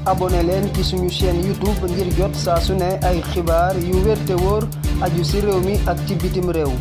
abonné leen ci suñu chaîne YouTube ngir jot saa su ne ay xibaar yu wér te wóor aju ci réew mi ak ci bitim réew.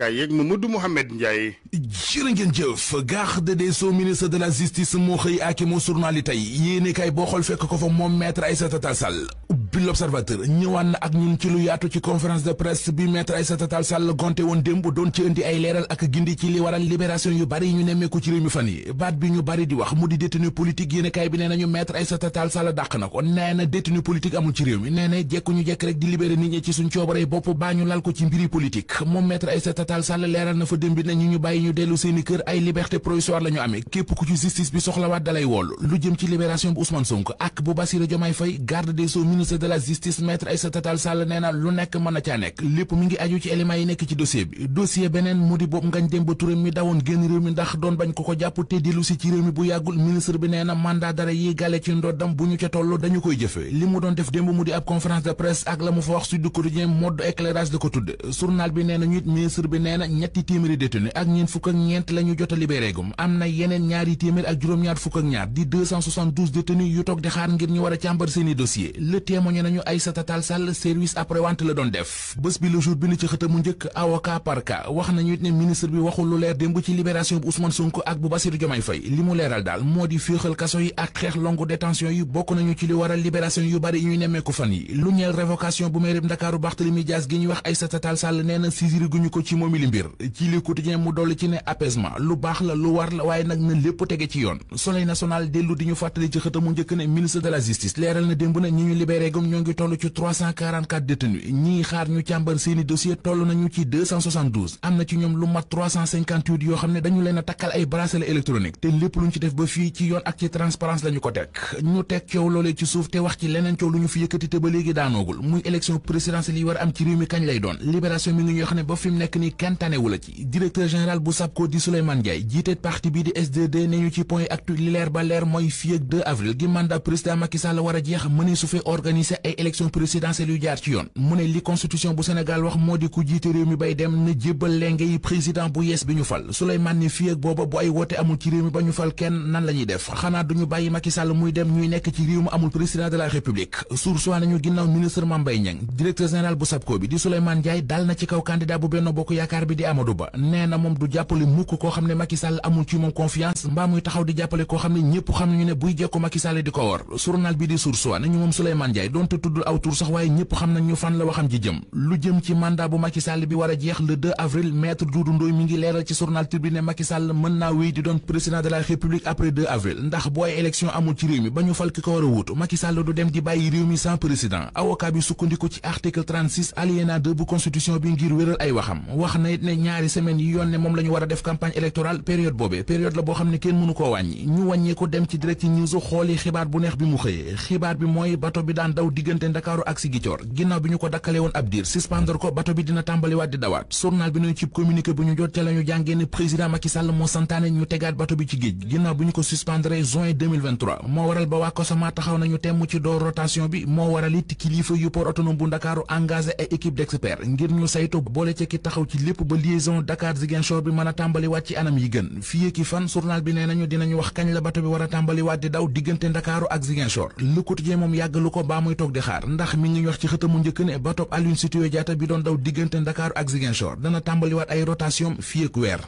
kaay yeeg Mamadou Mouhamed Ndiaye. jërë ngeen jëf garde des sceaux ministre de la justice moo xëy ak moo journal yi tey yéene kay boo xool fekk ko fa moom maître Aïssata Tall Sall bi l'Observateur ñëwaan na ak ñun ci lu yaatu ci conférence de presse bi maître Aïssata Tall Sall gonte woon démb doon ci indi ay leeral ak gindi ci li waral libération yu bari ñu nemmeeku ci réew mi fan yi baat bi ñu bari di wax mu di détenu politique yéene kay bi nee nañu maître Aïssata Tall Sall dàq na ko nee na détenu politique amul ci réew mi nee na jekku ñu jekk rek di libéré nit ñi ci suñ coobare bopp baa ñu lal ko ci mbiri politique moom maître Aïssata Tall Sall leeral na fa démb ne ñu bàyyi ñu dellu seeni kër ay liberté provisoire la ñu amee képp ku ci justice bi soxlawaat dalay woolu lu jëm ci libération bu Ousmane Sonko ak bu Bassirou Diomaye Faye garde des sceaux ministre de la justice maître Aïssata Tall Sall nee na lu nekk mën na caa nekk lépp mi ngi aju ci éléments yi nekk ci dossier bi dossier beneen mu di boobu Ngagne Demba Touré mi dawoon génn réew mi ndax doon bañ ko jàpp te dellu si ci réew mi bu yàggul ministre bi nee na mandat dara yi gàlle ci ndoddam bu ñu ca toll dañu koy jëfe li mu doon def démb mu di ab conférence de presse ak la mu fa wax Sud Quotidien mode éclairage da ko tudd journal bi nee na ñuit ministre bi nee na ñetti téeméeri détenu ak ñeent fukk ak ñeent la ñu jot a libéré gum am na yeneen ñaari téeméer ak juróom-ñaar fukk ak ñaar di 272 détenus yu toog di xaar ngir ñu war a càmbar seeni dossier le témoigné nañu Aïssata Tall Sall service après-vente la doon def bés bi le jour bi ni ci xëta mu njëkk avocat par cas wax nañu it ne ministre bi waxul lu leer démb ci libération bu Ousmane Sonko ak bu Bassirou Diomaye Faye li mu leeral daal moo di féexal kaso yi ak xeex longue détention yi bokk nañu ci li waral libération yu bari ñuy nemmeeku fan yi lu ñeel révocation bu maire Ndakaaru Barthélémy Dias gi ñuy wax Aïssata Tall Sall nee na saisir guñu ko ci moomi li mbir ci Le Quotidien mu dolli ci ne apaisement lu baax la lu war la waaye nag na lépp tege ci yoon Soleil national dellu di ñu fàttali ci xëta mu njëkk ne ministre de la justice leeral na démb na ñi ñu libéré gum ñoo ngi toll ci 344 détenus ñii xaar ñu càmbar seeni dossier toll nañu ci 272 am na ci ñoom lu mat 358 yoo xam ne dañu leen a takkal ay bracelet électronique te lépp luñ ci def ba fii ci yoon ak ci transparence lañu ko teg ñu teg coow loolee ci suuf te wax ci leneen coow lu ñu fi yëkkati te ba léegi daanoogul muy élection présidentielle yi war a am ci réew mi kañ lay doon libération mi ngi ñuy wax ne ba fi mu nekk ni kenn tanewu la ci directeur général bu SAPCO di Souleymane Ndiaye jiite parti bi di SDD ne ñu ci point actu li leer ba leer mooy fii ak 2 avril gi mandat président Macky Sall war a jeex mëne su fee organiser ay élection présidentielle yu jaar ci yoon mu ne li constitution bu Sénégal wax moo di ku jiite réew mi bay dem na jébbal lenge yi président bu yees bi ñu fal Souleymane ne fii ak booba bu ay woote amul ci réew mi ba ñu fal kenn nan la ñuy def xanaa duñu bàyyi Macky Sall muy dem ñuy nekk ci réew mi amul président de la république source nañu ginnaaw ministre Mame Mbaye Niang directeur général bu SAPCO bi di Souleymane Ndiaye dal na ci kaw candidat bu Benno Bokk Yaakaar bi di Amadou Ba nee na moom du jàppale mukk koo xam ne Macky Sall amul ci moom confiance mbaa muy taxaw di jàppale koo xam ne ñëpp xam nañu ne buy jekko Macky Sall di ko wor journal bi di source nañu moom Souleymane Ndiaye doonte tuddul aw tur sax waaye ñëpp xam nañu fan la waxam ji jëm lu jëm ci mandat bu Macky Sall bi war a jeex le 2 avril maître Doudou Ndoye mi ngi leeral ci journal Tribune ne Macky Sall mën naa wéy di doon président de la république après 2 avril ndax bu ay élection amul ci réew mi ba ñu fal ki ko war a wuutu Macky Sall du dem di bàyyi réew mi sans président avocat bi sukkandiku ci article 36 alinéa 2 bu constitution bi ngir wéral ay waxam wax na it ne ñaari semaines yi yoon ne moom la ñu war a def campagne électorale période boobee période la boo xam ne kenn mënu koo wàññi ñu wàññee ko dem ci direct news xooli xibaar bu neex bi mu xëyee xibaar bi mooy bato bi daan daw diggante Ndakaaru ak Ziguinchor ginnaaw bi ñu ko dakkale woon ab diir suspendre ko bato bi dina tàmbaliwaat di dawaat journal bi nañu ci communiqué bu ñu jot ca la ñu jàngee ne président Macky Sall moo santaane ñu tegaat bato bi ci géej ginnaaw bi ñu ko suspendre juin 2023 moo waral ba waa Cosama taxaw nañu temm ci door rotation bi moo waral it kilifa yu port autonome bu Ndakaaru engagé ay équipe d'experts ngir ñu saytu boole ci ki taxaw ci lépp ba liaison Dakar Ziguinchor bi mën a tàmbaliwaat ci anam yi gën fii ki fan journal bi nee nañu dinañu wax kañ la bato bi war a tàmbaliwaat di daw diggante Ndakaaru ak Ziguinchor Le Quotidien moom yàggalu ko baa muy toog di xaar ndax mi ngi wax ci xëtamu njëkk ne bato Aline Sitoé Diatta bi doon daw diggante Ndakaaru ak Ziguinchor dana tàmbaliwaat ay rotation fii ak weer.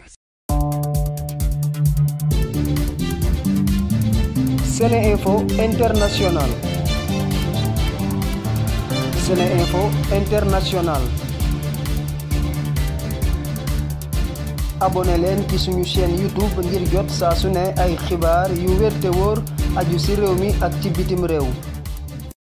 SeneInfo International. SeneInfo International. abonné leen ci suñu chaîne YouTube ngir jot saa su ne ay xibaar yu wér te wóor aju ci réew mi ak ci bitim réew.